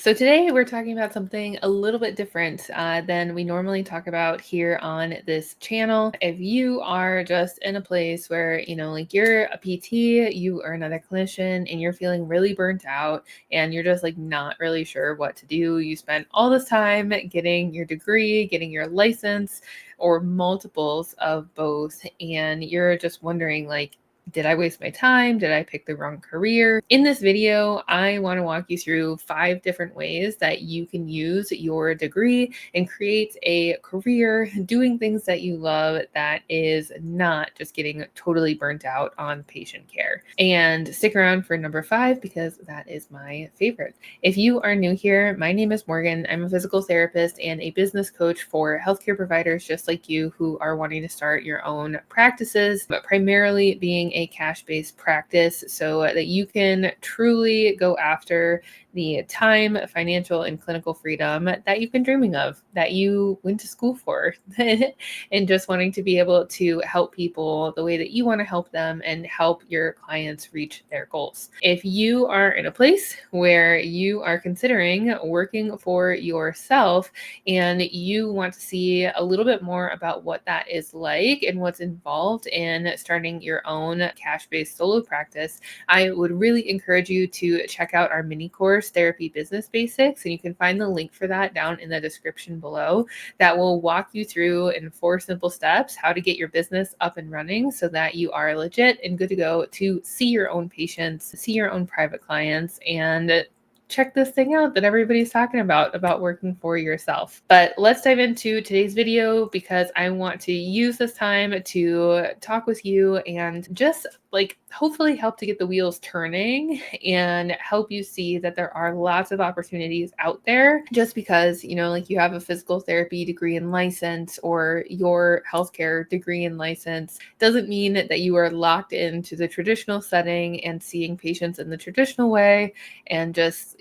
So today we're talking about something a little bit different than we normally talk about here on this channel. If you are just in a place where, like you're a PT, you are another clinician, and you're feeling really burnt out and you're just like not really sure what to do, you spent all this time getting your degree, getting your license, or multiples of both, and you're just wondering like, did I waste my time? Did I pick the wrong career? In this video, I want to walk you through 5 different ways that you can use your degree and create a career doing things that you love that is not just getting totally burnt out on patient care. And stick around for number 5 because that is my favorite. If you are new here, my name is Morgan. I'm a physical therapist and a business coach for healthcare providers just like you who are wanting to start your own practices, but primarily being a cash-based practice so that you can truly go after the time, financial, and clinical freedom that you've been dreaming of, that you went to school for, and just wanting to be able to help people the way that you want to help them and help your clients reach their goals. If you are in a place where you are considering working for yourself and you want to see a little bit more about what that is like and what's involved in starting your own cash-based solo practice, I would really encourage you to check out our mini course, Therapy Business Basics, and you can find the link for that down in the description below. That will walk you through in 4 simple steps how to get your business up and running so that you are legit and good to go to see your own patients, see your own private clients, and check this thing out that everybody's talking about working for yourself. But let's dive into today's video because I want to use this time to talk with you and just like hopefully help to get the wheels turning and help you see that there are lots of opportunities out there. Just because, like you have a physical therapy degree and license or your healthcare degree and license doesn't mean that you are locked into the traditional setting and seeing patients in the traditional way and just,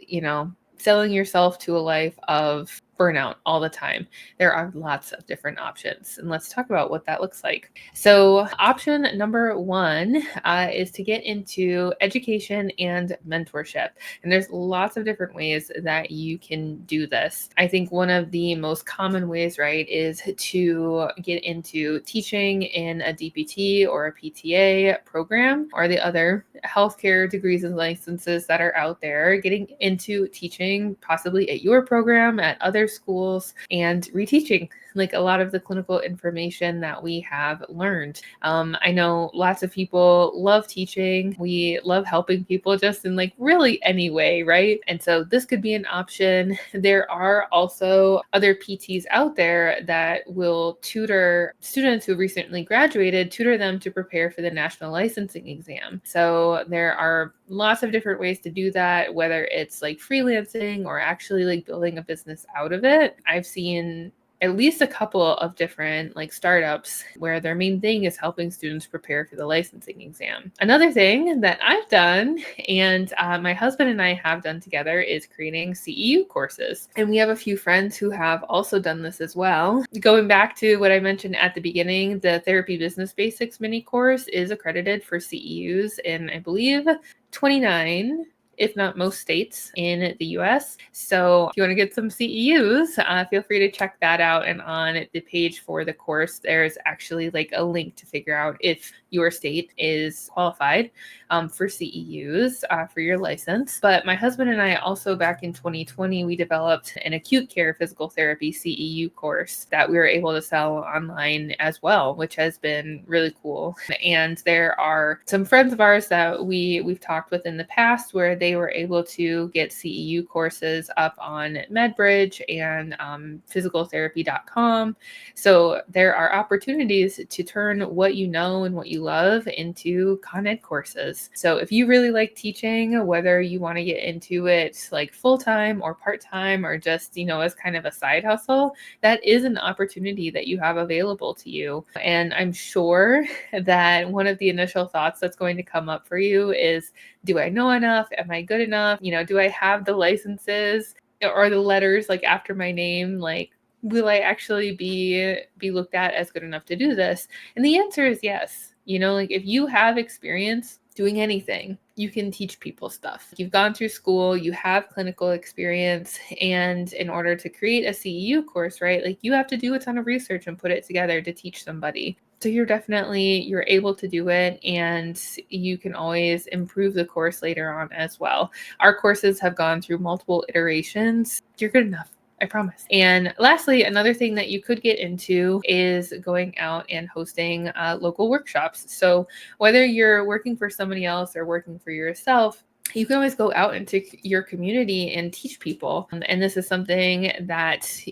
selling yourself to a life of burnout all the time. There are lots of different options, and let's talk about what that looks like. So option number 1 is to get into education and mentorship. And there's lots of different ways that you can do this. I think one of the most common ways, right, is to get into teaching in a DPT or a PTA program or the other healthcare degrees and licenses that are out there, getting into teaching possibly at your program, at other schools, and reteaching like a lot of the clinical information that we have learned. I know lots of people love teaching. We love helping people just in like really any way, right? And so this could be an option. There are also other PTs out there that will tutor students who recently graduated, tutor them to prepare for the national licensing exam. So there are lots of different ways to do that, whether it's like freelancing or actually like building a business out of it. I've seen at least a couple of different like startups where their main thing is helping students prepare for the licensing exam. Another thing that I've done and my husband and I have done together is creating CEU courses. And we have a few friends who have also done this as well. Going back to what I mentioned at the beginning, the Therapy Business Basics mini course is accredited for CEUs in, I believe, 29 if not most states in the US. So if you want to get some CEUs, feel free to check that out. And on the page for the course, there's actually like a link to figure out if your state is qualified for CEUs for your license. But my husband and I also back in 2020, we developed an acute care physical therapy CEU course that we were able to sell online as well, which has been really cool. And there are some friends of ours that we've talked with in the past where they were able to get CEU courses up on MedBridge and physicaltherapy.com. So there are opportunities to turn what you know and what you love into Con Ed courses. So if you really like teaching, whether you want to get into it like full-time or part-time or just, as kind of a side hustle, that is an opportunity that you have available to you. And I'm sure that one of the initial thoughts that's going to come up for you is, do I know enough? Am I good enough? Do I have the licenses or the letters like after my name? Like, will I actually be looked at as good enough to do this? And the answer is yes. Like if you have experience doing anything, you can teach people stuff. You've gone through school, you have clinical experience, and in order to create a CEU course, right, like you have to do a ton of research and put it together to teach somebody. So you're able to do it, and you can always improve the course later on as well. Our courses have gone through multiple iterations. You're good enough, I promise. And lastly, another thing that you could get into is going out and hosting local workshops. So whether you're working for somebody else or working for yourself, you can always go out into your community and teach people. And this is something that,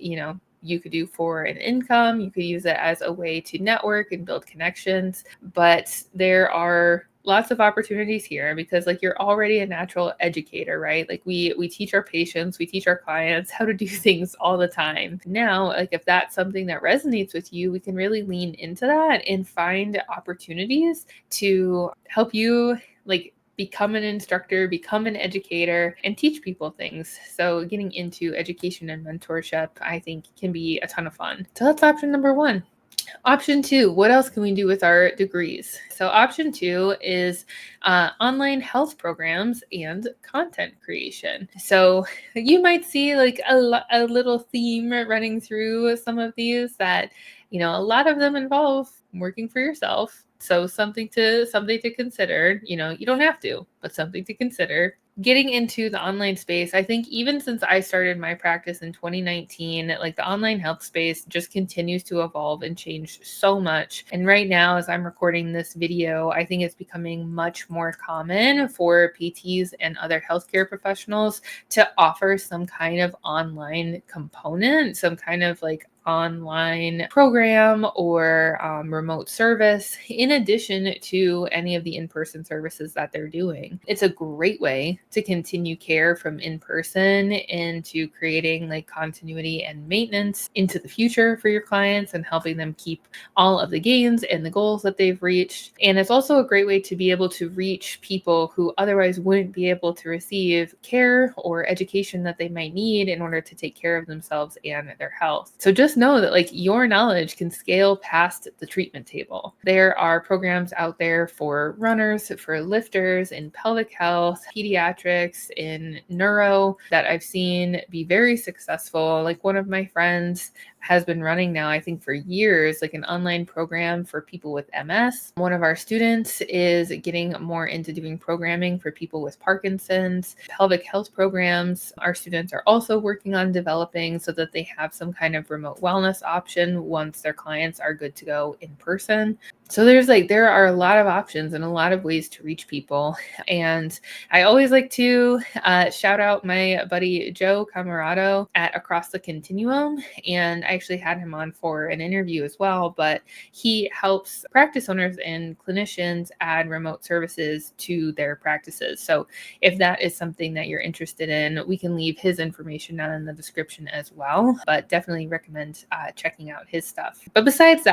you could do for an income. You could use it as a way to network and build connections. But there are lots of opportunities here because like you're already a natural educator, right? Like we teach our patients, we teach our clients how to do things all the time. Now, like if that's something that resonates with you, we can really lean into that and find opportunities to help you like become an instructor, become an educator, and teach people things. So getting into education and mentorship, I think can be a ton of fun. So that's option number 1. Option 2, what else can we do with our degrees? So option 2 is online health programs and content creation. So you might see like a little theme running through some of these that, a lot of them involve working for yourself. So something to consider, you don't have to, but something to consider. Getting into the online space, I think even since I started my practice in 2019, like the online health space just continues to evolve and change so much. And right now, as I'm recording this video, I think it's becoming much more common for PTs and other healthcare professionals to offer some kind of online component, some kind of like online program or remote service in addition to any of the in-person services that they're doing. It's a great way to continue care from in-person into creating like continuity and maintenance into the future for your clients and helping them keep all of the gains and the goals that they've reached. And it's also a great way to be able to reach people who otherwise wouldn't be able to receive care or education that they might need in order to take care of themselves and their health. So just know that like your knowledge can scale past the treatment table. There are programs out there for runners, for lifters, in pelvic health, pediatrics, in neuro that I've seen be very successful. Like one of my friends has been running now, I think for years, like an online program for people with MS. One of our students is getting more into doing programming for people with Parkinson's, pelvic health programs. Our students are also working on developing so that they have some kind of remote wellness option once their clients are good to go in person. So there are a lot of options and a lot of ways to reach people. And I always like to shout out my buddy Joe Camarado at Across the Continuum. And I actually had him on for an interview as well, but he helps practice owners and clinicians add remote services to their practices. So if that is something that you're interested in, we can leave his information down in the description as well, but definitely recommend checking out his stuff. But besides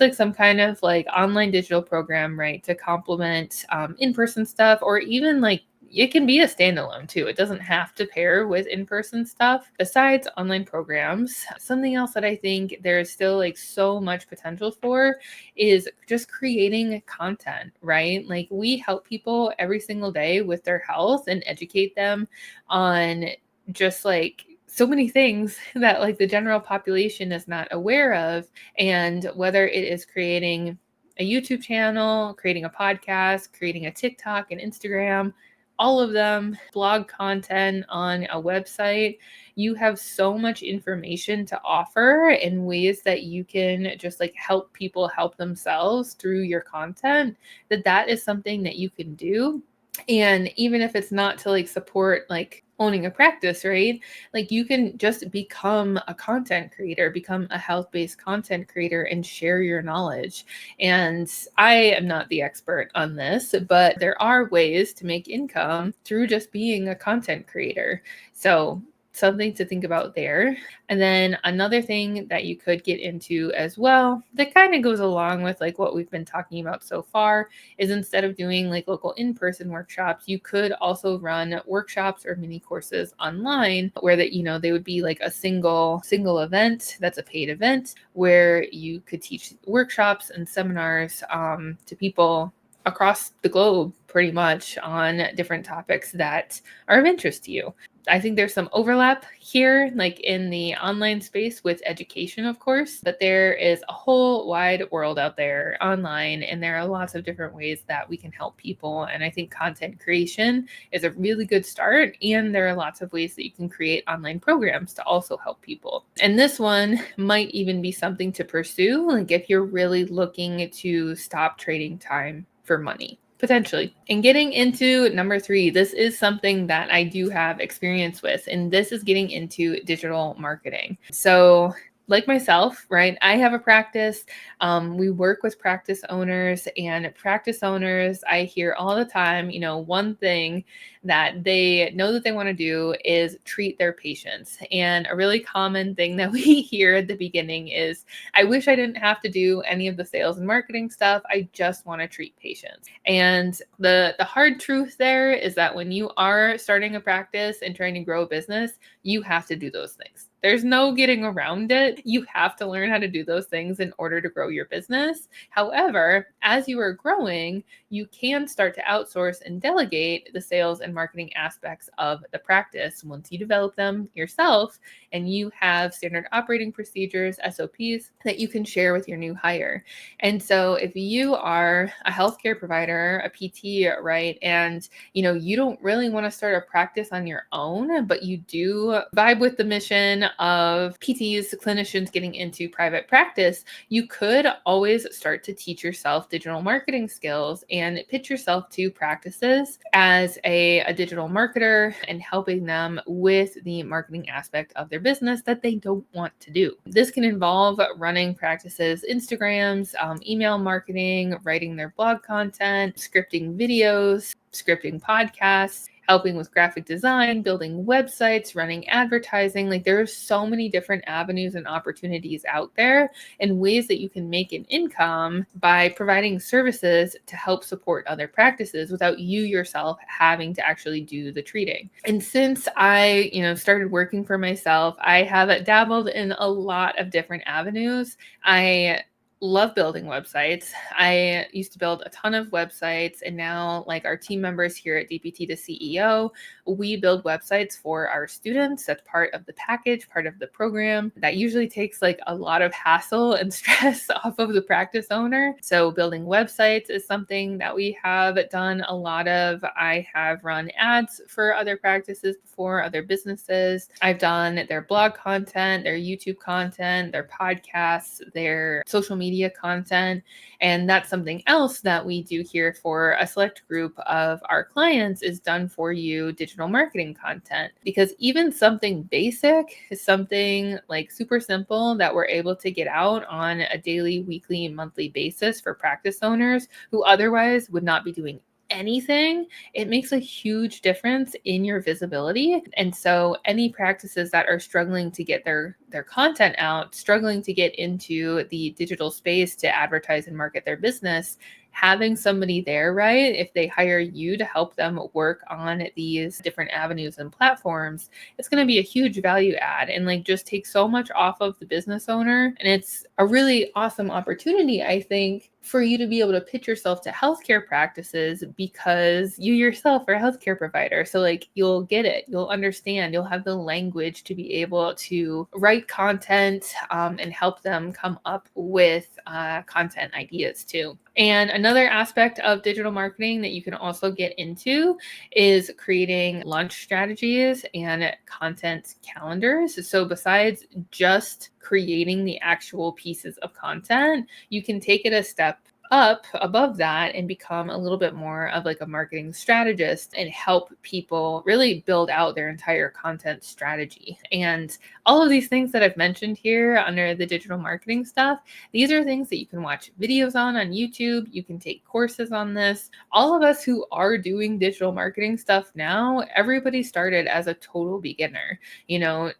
like some kind of like online digital program, right, to complement in-person stuff, or even like it can be a standalone too. It doesn't have to pair with in-person stuff. Besides online programs, something else that I think there's still like so much potential for is just creating content, right? Like we help people every single day with their health and educate them on just like so many things that like the general population is not aware of. And whether it is creating a YouTube channel, creating a podcast, creating a TikTok and Instagram, all of them, blog content on a website, you have so much information to offer in ways that you can just like help people help themselves through your content, that is something that you can do. And even if it's not to like support like owning a practice, right? Like you can just become a content creator, become a health-based content creator and share your knowledge. And I am not the expert on this, but there are ways to make income through just being a content creator. So something to think about there. And then another thing that you could get into as well that kind of goes along with like what we've been talking about so far is instead of doing like local in-person workshops, you could also run workshops or mini courses online where that, they would be like a single event that's a paid event where you could teach workshops and seminars to people across the globe pretty much on different topics that are of interest to you. I think there's some overlap here, like in the online space with education, of course, but there is a whole wide world out there online, and there are lots of different ways that we can help people. And I think content creation is a really good start. And there are lots of ways that you can create online programs to also help people. And this one might even be something to pursue, like if you're really looking to stop trading time for money. Potentially. And getting into number 3, this is something that I do have experience with, and this is getting into digital marketing. So like myself, right? I have a practice. We work with practice owners, and practice owners, I hear all the time, one thing that they know that they want to do is treat their patients. And a really common thing that we hear at the beginning is, I wish I didn't have to do any of the sales and marketing stuff. I just want to treat patients. And the hard truth there is that when you are starting a practice and trying to grow a business, you have to do those things. There's no getting around it. You have to learn how to do those things in order to grow your business. However, as you are growing, you can start to outsource and delegate the sales and marketing aspects of the practice once you develop them yourself and you have standard operating procedures, SOPs, that you can share with your new hire. And so if you are a healthcare provider, a PT, right, and you don't really want to start a practice on your own, but you do vibe with the mission of PTs, clinicians getting into private practice, you could always start to teach yourself digital marketing skills and pitch yourself to practices as a digital marketer and helping them with the marketing aspect of their business that they don't want to do. This can involve running practices, Instagrams, email marketing, writing their blog content, scripting videos, scripting podcasts, helping with graphic design, building websites, running advertising. Like there are so many different avenues and opportunities out there and ways that you can make an income by providing services to help support other practices without you yourself having to actually do the treating. And since I, started working for myself, I have dabbled in a lot of different avenues. I love building websites. I used to build a ton of websites, and now like our team members here at DPT to CEO, we build websites for our students. That's part of the package, part of the program. That usually takes like a lot of hassle and stress off of the practice owner. So building websites is something that we have done a lot of. I have run ads for other practices before, other businesses. I've done their blog content, their YouTube content, their podcasts, their social media content. And that's something else that we do here for a select group of our clients is done for you digital marketing content. Because even something basic is something like super simple that we're able to get out on a daily, weekly, monthly basis for practice owners who otherwise would not be doing anything. It makes a huge difference in your visibility. And so any practices that are struggling to get their content out, struggling to get into the digital space to advertise and market their business, having somebody there, right? If they hire you to help them work on these different avenues and platforms, it's going to be a huge value add and like just take so much off of the business owner. And it's a really awesome opportunity, I think, for you to be able to pitch yourself to healthcare practices because you yourself are a healthcare provider. So like you'll get it, you'll understand, you'll have the language to be able to write content and help them come up with content ideas too. And another aspect of digital marketing that you can also get into is creating launch strategies and content calendars. So besides just creating the actual pieces of content, you can take it a step up above that and become a little bit more of like a marketing strategist and help people really build out their entire content strategy. And all of these things that I've mentioned here under the digital marketing stuff, these are things that you can watch videos on YouTube. You can take courses on this. All of us who are doing digital marketing stuff now, everybody started as a total beginner.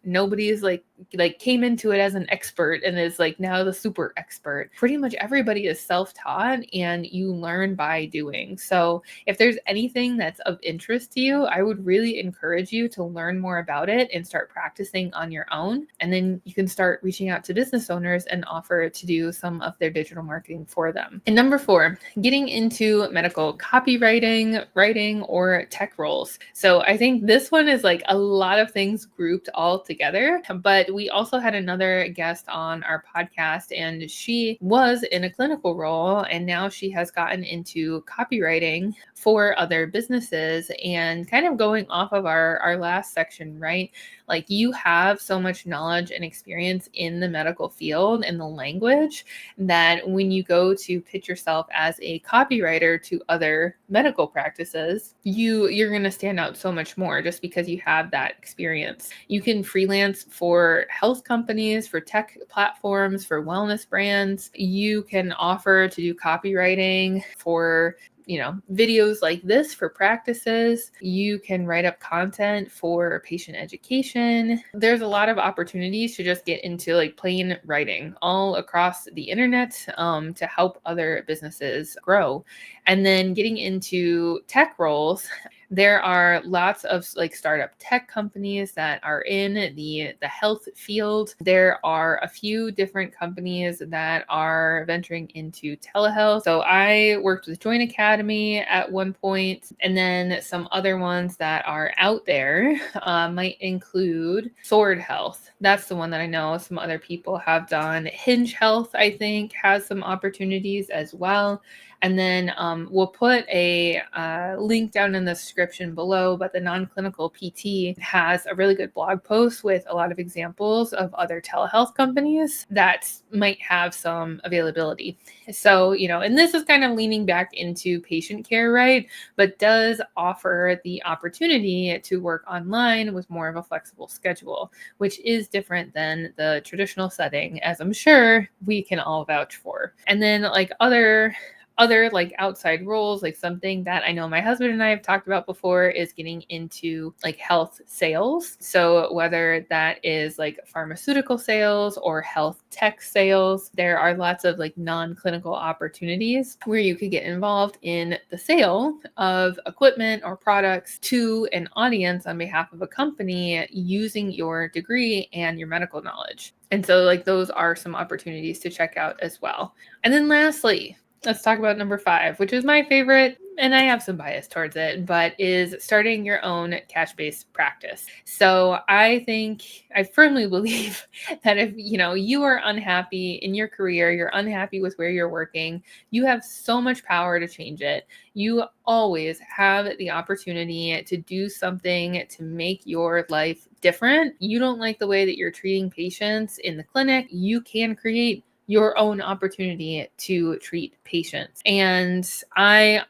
Nobody's like like came into it as an expert and is like now the super expert. Pretty much everybody is self-taught and you learn by doing. So if there's anything that's of interest to you, I would really encourage you to learn more about it and start practicing on your own. And then you can start reaching out to business owners and offer to do some of their digital marketing for them. And number 4, getting into medical copywriting, writing, or tech roles. So I think this one is like a lot of things grouped all together, but we also had another guest on our podcast and she was in a clinical role and now she has gotten into copywriting for other businesses. And kind of going off of our last section, right? Like you have so much knowledge and experience in the medical field and the language that when you go to pitch yourself as a copywriter to other medical practices, you're going to stand out so much more just because you have that experience. You can freelance for health companies, for tech platforms, for wellness brands. You can offer to do copywriting for videos like this for practices. You can write up content for patient education. There's a lot of opportunities to just get into like plain writing all across the internet to help other businesses grow. And then getting into tech roles, there are lots of like startup tech companies that are in the health field. There are a few different companies that are venturing into telehealth. So I worked with Joint Academy at one point, and then some other ones that are out there might include Sword Health. That's the one that I know some other people have done. Hinge Health, I think, has some opportunities as well. And then we'll put a link down in the description below, but the non-clinical PT has a really good blog post with a lot of examples of other telehealth companies that might have some availability. So, and this is kind of leaning back into patient care, right? But does offer the opportunity to work online with more of a flexible schedule, which is different than the traditional setting, as I'm sure we can all vouch for. And then like other like outside roles, like something that I know my husband and I have talked about before is getting into like health sales. So whether that is like pharmaceutical sales or health tech sales, there are lots of like non-clinical opportunities where you could get involved in the sale of equipment or products to an audience on behalf of a company using your degree and your medical knowledge. And so like those are some opportunities to check out as well. And then lastly, let's talk about number 5, which is my favorite, and I have some bias towards it, but is starting your own cash-based practice. So I firmly believe that if you are unhappy in your career, you're unhappy with where you're working, you have so much power to change it. You always have the opportunity to do something to make your life different. You don't like the way that you're treating patients in the clinic, you can create your own opportunity to treat patients. And I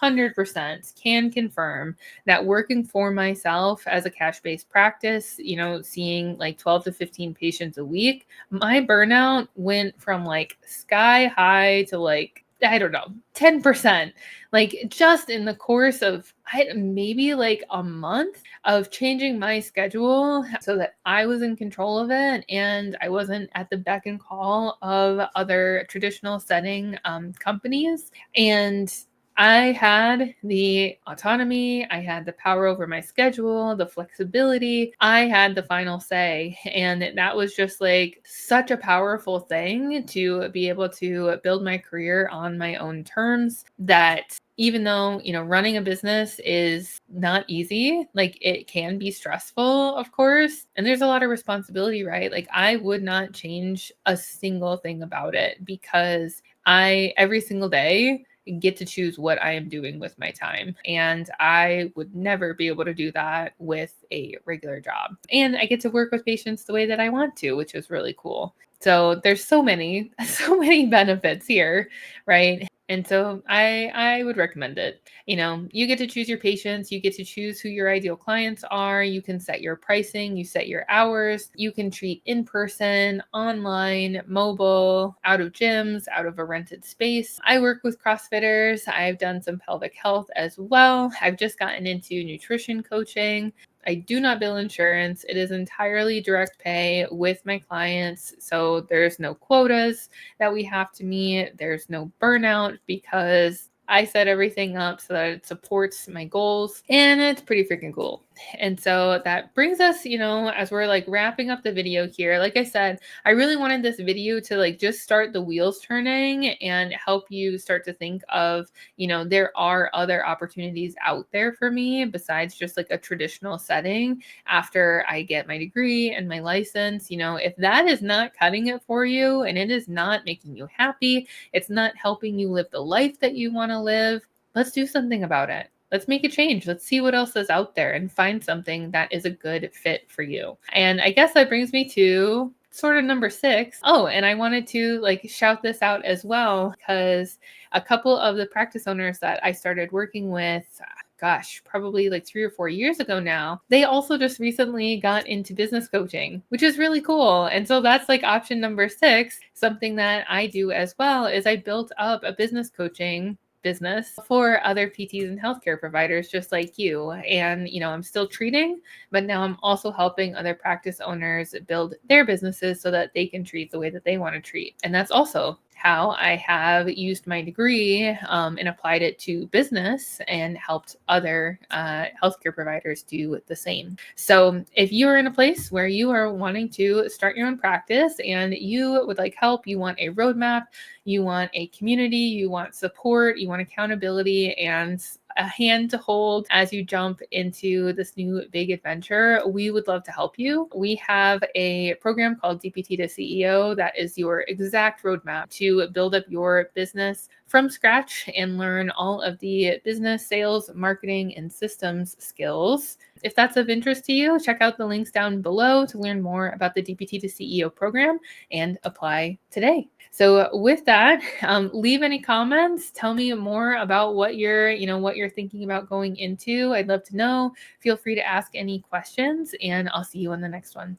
100% can confirm that working for myself as a cash-based practice, seeing like 12 to 15 patients a week, my burnout went from like sky high to like, I don't know, 10%, like just in the course of maybe like a month of changing my schedule so that I was in control of it and I wasn't at the beck and call of other traditional setting companies. And I had the autonomy, I had the power over my schedule, the flexibility, I had the final say. And that was just like such a powerful thing to be able to build my career on my own terms, that even though, running a business is not easy, like it can be stressful, of course, and there's a lot of responsibility, right? Like I would not change a single thing about it because I, every single day, get to choose what I am doing with my time. And I would never be able to do that with a regular job. And I get to work with patients the way that I want to, which is really cool. So there's so many benefits here, right? And so I would recommend it. You get to choose your patients, you get to choose who your ideal clients are, you can set your pricing, you set your hours, you can treat in person, online, mobile, out of gyms, out of a rented space. I work with CrossFitters. I've done some pelvic health as well. I've just gotten into nutrition coaching. I do not bill insurance. It is entirely direct pay with my clients. So there's no quotas that we have to meet. There's no burnout because I set everything up so that it supports my goals, and it's pretty freaking cool. And so that brings us, as we're like wrapping up the video here, like I said, I really wanted this video to like just start the wheels turning and help you start to think of, there are other opportunities out there for me besides just like a traditional setting after I get my degree and my license. If that is not cutting it for you and it is not making you happy, it's not helping you live the life that you want to live, let's do something about it. Let's make a change. Let's see what else is out there and find something that is a good fit for you. And I guess that brings me to sort of number 6. Oh, and I wanted to like shout this out as well because a couple of the practice owners that I started working with, gosh, probably like 3 or 4 years ago now, they also just recently got into business coaching, which is really cool. And so that's like option number 6. Something that I do as well is I built up a business coaching business for other PTs and healthcare providers just like you. And, I'm still treating, but now I'm also helping other practice owners build their businesses so that they can treat the way that they want to treat. And that's also how I have used my degree and applied it to business and helped other healthcare providers do the same. So if you're in a place where you are wanting to start your own practice and you would like help, you want a roadmap, you want a community, you want support, you want accountability, and a hand to hold as you jump into this new big adventure, we would love to help you. We have a program called DPT to CEO that is your exact roadmap to build up your business from scratch and learn all of the business, sales, marketing, and systems skills. If that's of interest to you, check out the links down below to learn more about the DPT to CEO program and apply today. So with that, leave any comments. Tell me more about what you're thinking about going into. I'd love to know. Feel free to ask any questions, and I'll see you on the next one.